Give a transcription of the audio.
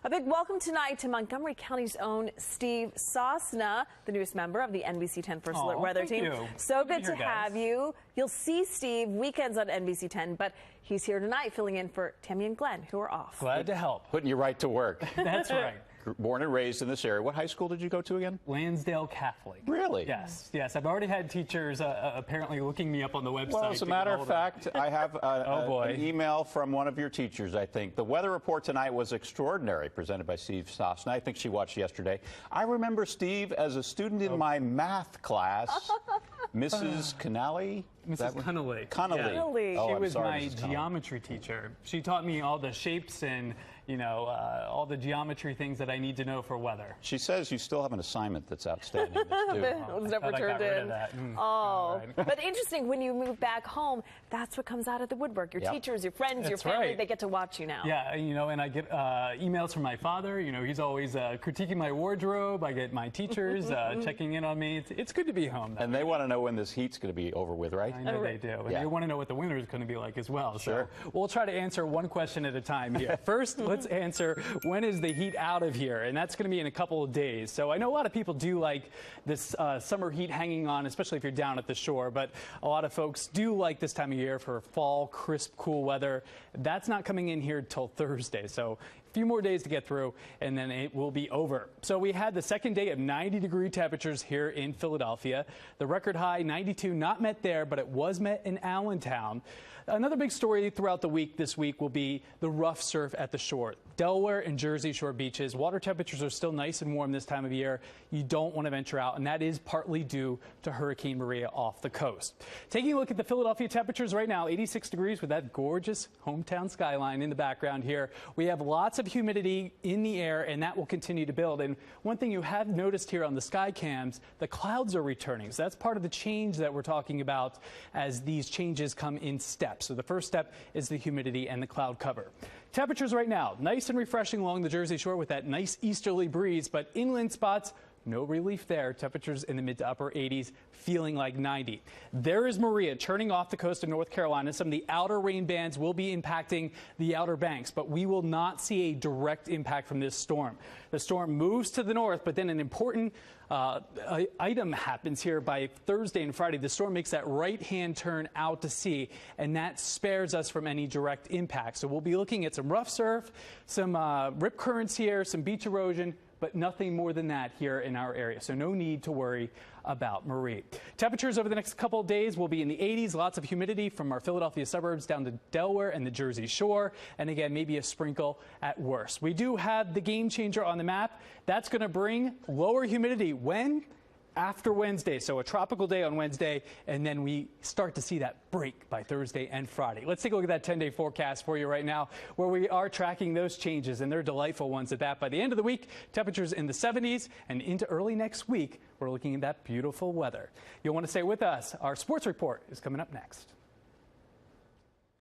A big welcome tonight to Montgomery County's own Steve Sosna, the newest member of the NBC 10 First Alert Weather Team. You. So good to have you. You'll see Steve weekends on NBC 10, but he's here tonight filling in for Tammy and Glenn, who are off. Glad to help. Putting you right to work. That's right. Born and raised in this area. What high school did you go to again? Lansdale Catholic. Really? Yes. I've already had teachers apparently looking me up on the website. Well, as a matter of fact, I have an email from one of your teachers, I think. The weather report tonight was extraordinary, presented by Steve Sosna. I think she watched yesterday. I remember Steve as a student in my math class, Mrs. Connelly. Mrs. Connelly. Connelly. Oh, she I'm was sorry, my Mrs. Connelly. geometry teacher. She taught me all the shapes and, all the geometry things that I need to know for weather. She says you still have an assignment that's outstanding. That's due. It was never turned in. Oh. Right. But interesting, when you move back home, that's what comes out of the woodwork. Your teachers, your friends, your family, they get to watch you now. Yeah, and I get emails from my father. He's always critiquing my wardrobe. I get my teachers checking in on me. It's good to be home, though. And they want to know when this heat's going to be over with, right? I know they do. And they want to know what the winter is going to be like as well. Sure. So we'll try to answer one question at a time here. First, let's answer, when is the heat out of here? And that's going to be in a couple of days. So I know a lot of people do like this summer heat hanging on, especially if you're down at the shore. But a lot of folks do like this time of year for fall, crisp, cool weather. That's not coming in here till Thursday. So a few more days to get through, and then it will be over. So we had the second day of 90-degree temperatures here in Philadelphia. The record high, 92, not met there, but it was met in Allentown. Another big story throughout the week this week will be the rough surf at the shore. Delaware and Jersey Shore beaches, water temperatures are still nice and warm this time of year. You don't want to venture out, and that is partly due to Hurricane Maria off the coast. Taking a look at the Philadelphia temperatures right now, 86 degrees with that gorgeous hometown skyline in the background here. We have lots of humidity in the air, and that will continue to build. And one thing you have noticed here on the sky cams, the clouds are returning. So that's part of the change that we're talking about as these changes come in steps. So the first step is the humidity and the cloud cover. Temperatures right now, nice and refreshing along the Jersey Shore with that nice easterly breeze, but inland spots, no relief there. Temperatures in the mid to upper 80s, feeling like 90. There is Maria churning off the coast of North Carolina. Some of the outer rain bands will be impacting the Outer Banks, but we will not see a direct impact from this storm. The storm moves to the north, but then an important item happens here by Thursday and Friday. The storm makes that right-hand turn out to sea, and that spares us from any direct impact. So we'll be looking at some rough surf, some rip currents here, some beach erosion, but nothing more than that here in our area. So no need to worry about Marie. Temperatures over the next couple of days will be in the 80s. Lots of humidity from our Philadelphia suburbs down to Delaware and the Jersey Shore. And again, maybe a sprinkle at worst. We do have the game changer on the map. That's going to bring lower humidity. When? After Wednesday, so a tropical day on Wednesday, and then we start to see that break by Thursday and Friday. Let's take a look at that 10-day forecast for you right now, where we are tracking those changes, and they're delightful ones at that. By the end of the week, temperatures in the 70s, and into early next week, we're looking at that beautiful weather. You'll want to stay with us. Our sports report is coming up next.